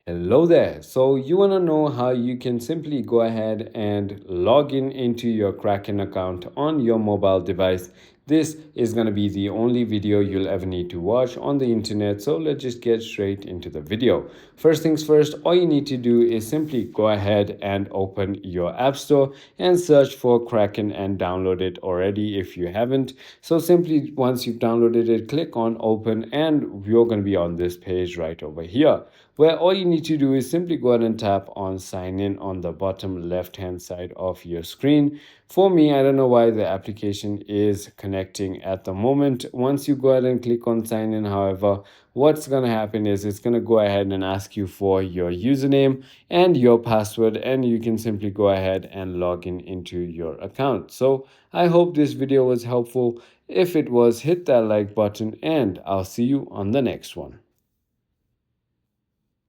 Hello there. So you want to know how you can simply go ahead and log in into your Kraken account on your mobile device. This is going to be the only video you'll ever need to watch on the internet. So let's just get straight into the video. First things first, all you need to do is simply go ahead and open your App Store and search for Kraken and download it already if you haven't. So simply once you've downloaded it, click on open and you're going to be on this page right over here, where all you need to do is simply go ahead and tap on sign in on the bottom left hand side of your screen. For me, I don't know why the application is connecting at the moment. Once you go ahead and click on sign in, however, what's going to happen is it's going to go ahead and ask you for your username and your password, and you can simply go ahead and log in into your account. So I hope this video was helpful. If it was, hit that like button and I'll see you on the next one.